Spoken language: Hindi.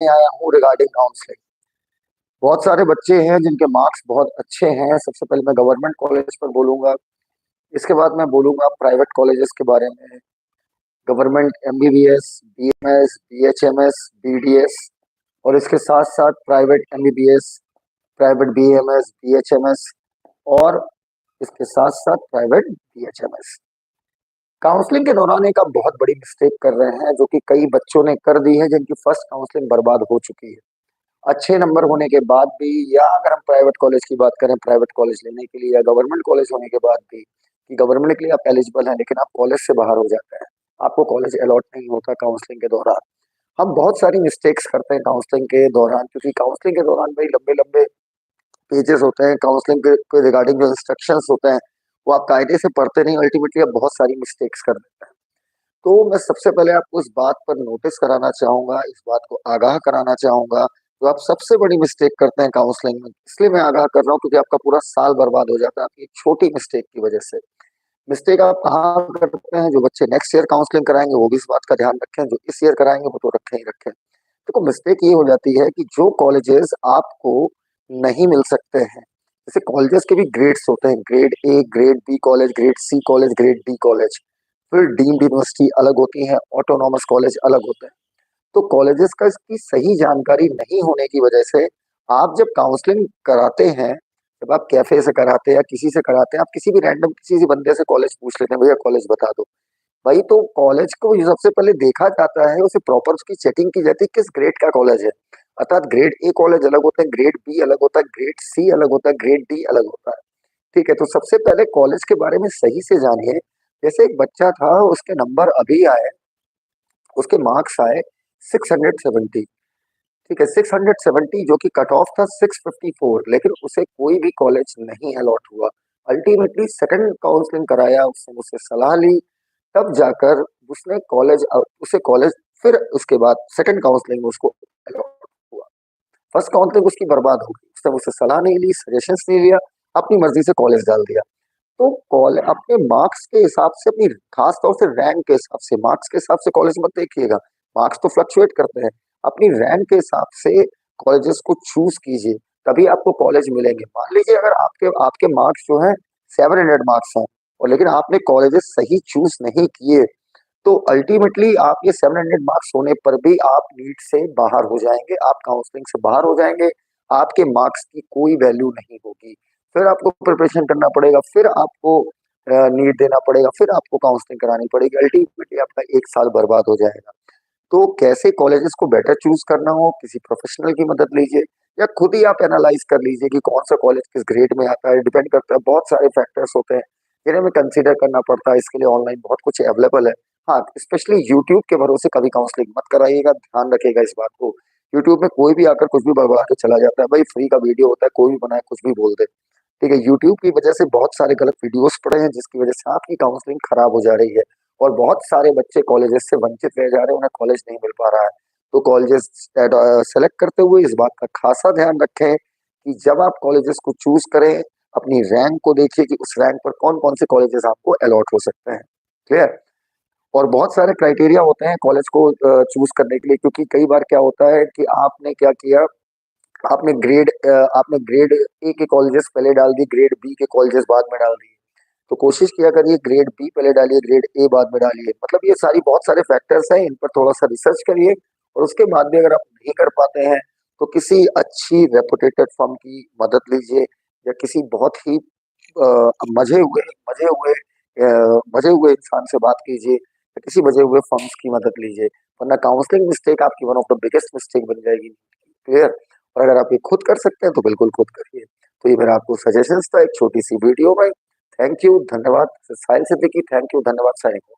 आया हूँ रिगार्डिंग काउंसलिंग। बहुत सारे बच्चे हैं जिनके मार्क्स बहुत अच्छे हैं। सबसे पहले मैं गवर्नमेंट कॉलेज पर बोलूंगा, इसके बाद मैं बोलूंगा प्राइवेट कॉलेजेस के बारे में। Government MBBS, BMS, BHMS, BDS, और इसके साथ साथ private MBBS, private BMS, BHMS, और इसके साथ साथ प्राइवेट बीएचएमएस। काउंसलिंग के दौरान एक आप बहुत बड़ी मिस्टेक कर रहे हैं जो कि कई बच्चों ने कर दी है, जिनकी फर्स्ट काउंसलिंग बर्बाद हो चुकी है। अच्छे नंबर होने के बाद भी, या अगर हम प्राइवेट कॉलेज की बात करें, प्राइवेट कॉलेज लेने के लिए, या गवर्नमेंट कॉलेज होने के बाद भी कि गवर्नमेंट के लिए आप एलिजिबल हैं लेकिन आप कॉलेज से बाहर हो जाते हैं, आपको कॉलेज अलॉट नहीं होता काउंसलिंग के दौरान। हम बहुत सारी मिस्टेक्स करते हैं काउंसलिंग के दौरान, क्योंकि काउंसलिंग के दौरान भाई लंबे लंबे पेजेस होते हैं। काउंसलिंग के रिगार्डिंग जो इंस्ट्रक्शंस होते हैं वो आप कायदे से पढ़ते नहीं, अल्टीमेटली आप बहुत सारी मिस्टेक्स कर देते हैं। तो मैं सबसे पहले आपको इस बात पर नोटिस कराना चाहूंगा, इस बात को आगाह कराना चाहूंगा, जो आप सबसे बड़ी मिस्टेक करते हैं काउंसलिंग में। इसलिए मैं आगाह कर रहा हूँ क्योंकि आपका पूरा साल बर्बाद हो जाता है आपकी एक छोटी मिस्टेक की वजह से। मिस्टेक आप कहाँ करते हैं? जो बच्चे नेक्स्ट ईयर काउंसलिंग कराएंगे वो भी इस बात का ध्यान रखें, जो इस ईयर कराएंगे वो तो रखें ही रखें। देखो, मिस्टेक ये हो जाती है कि जो कॉलेजेस आपको नहीं मिल सकते हैं, जैसे कॉलेजेस के भी ग्रेड्स होते हैं, grade A, grade B college, grade C college, grade D college, फिर डीम्ड यूनिवर्सिटी अलग होती है, ऑटोनॉमस कॉलेज अलग होते हैं। तो कॉलेजेस का इसकी सही जानकारी नहीं होने की वजह से आप जब काउंसलिंग कराते हैं, जब आप कैफे से कराते हैं या किसी से कराते हैं, आप किसी भी रैंडम किसी भी बंदे से कॉलेज पूछ लेते हैं, भैया कॉलेज बता दो। भाई, तो कॉलेज को जो सबसे पहले देखा जाता है, उसे प्रॉपर उसकी चेकिंग की जाती है किस ग्रेड का कॉलेज है। अर्थात ग्रेड ए कॉलेज अलग होता है, ग्रेड बी अलग होता है, ग्रेड सी अलग होता है, ग्रेड डी अलग होता है। ठीक है, तो सबसे पहले कॉलेज के बारे में सही से जानिए। जैसे एक बच्चा था, उसके नंबर अभी आए, उसके मार्क्स आए 670। ठीक है, 670 जो कि कट ऑफ था 654, लेकिन उसे कोई भी कॉलेज नहीं अलॉट हुआ। अल्टीमेटली सेकंड काउंसलिंग कराया, उसने मुझसे सलाह ली, तब जाकर उसने कॉलेज, उसे कॉलेज, फिर उसके बाद सेकंड काउंसलिंग में उसको अलॉट हुआ। फर्स्ट काउंसलिंग उसकी बर्बाद हो गई, उसने मुझसे सलाह नहीं ली, सजेशंस नहीं लिया, अपनी मर्जी से कॉलेज डाल दिया। तो कॉल अपने मार्क्स के हिसाब से, अपनी खास तौर से रैंक के हिसाब से, मार्क्स के हिसाब से कॉलेज मत देखिएगा। मार्क्स तो फ्लक्चुएट करते हैं, अपनी रैंक के हिसाब से कॉलेजेस को चूज कीजिए, तभी आपको कॉलेज मिलेंगे। मान लीजिए अगर आपके आपके मार्क्स जो हैं 700 मार्क्स हैं, और लेकिन आपने कॉलेजेस सही चूज नहीं किए, तो अल्टीमेटली आप ये 700 मार्क्स होने पर भी आप नीट से बाहर हो जाएंगे, आप काउंसलिंग से बाहर हो जाएंगे, आपके मार्क्स की कोई वैल्यू नहीं होगी। फिर आपको प्रिपरेशन करना पड़ेगा, फिर आपको नीट देना पड़ेगा, फिर आपको काउंसलिंग करानी पड़ेगी, अल्टीमेटली आपका एक साल बर्बाद हो जाएगा। तो कैसे कॉलेजेस को बेटर चूज करना हो, किसी प्रोफेशनल की मदद लीजिए, या खुद ही आप एनालाइज कर लीजिए कि कौन सा कॉलेज किस ग्रेड में आता है। डिपेंड करता है, बहुत सारे फैक्टर्स होते हैं जिन्हें हमें कंसीडर करना पड़ता है। इसके लिए ऑनलाइन बहुत कुछ अवेलेबल है। हाँ, स्पेशली यूट्यूब के भरोसे कभी काउंसलिंग मत कराइएगा, ध्यान रखिएगा इस बात को। यूट्यूब में कोई भी आकर कुछ भी बड़बड़ा के चला जाता है, भाई फ्री का वीडियो होता है, कोई भी बनाए कुछ भी बोल दे। ठीक है, यूट्यूब की वजह से बहुत सारे गलत वीडियोस पड़े हैं, जिसकी वजह से आपकी काउंसलिंग खराब हो जा रही है, और बहुत सारे बच्चे कॉलेजेस से वंचित रह जा रहे हैं, उन्हें कॉलेज नहीं मिल पा रहा है। तो कॉलेजेस सेलेक्ट करते हुए इस बात का खासा ध्यान रखें कि जब आप कॉलेजेस को चूज करें, अपनी रैंक को देखिए कि उस रैंक पर कौन कौन से कॉलेजेस आपको अलॉट हो सकते हैं। क्लियर? और बहुत सारे क्राइटेरिया होते हैं कॉलेज को चूज करने के लिए, क्योंकि कई बार क्या होता है कि आपने क्या किया, आपने ग्रेड ए के कॉलेजेस पहले डाल दिए, ग्रेड बी के कॉलेजेस बाद में डाल दिए। तो कोशिश किया करिए ग्रेड बी पहले डालिए, ग्रेड ए बाद में डालिए। मतलब ये सारी बहुत सारे फैक्टर्स हैं, इन पर थोड़ा सा रिसर्च करिए, और उसके बाद भी अगर आप नहीं कर पाते हैं तो किसी अच्छी रेपुटेटेड फर्म की मदद लीजिए, या किसी बहुत ही मजे हुए मजे हुए मजे हुए इंसान से बात कीजिए, या किसी मजे हुए फर्म्स की मदद लीजिए, वरना काउंसलिंग मिस्टेक आपकी one of the biggest mistake बन जाएगी। क्लियर? और अगर आप ये खुद कर सकते हैं तो बिल्कुल खुद करिए। तो ये मेरा आपको सजेशंस था, एक छोटी सी वीडियो में। थैंक यू, धन्यवाद। साहिल सिद्दीकी, थैंक यू, धन्यवाद, साइनिंग ऑफ।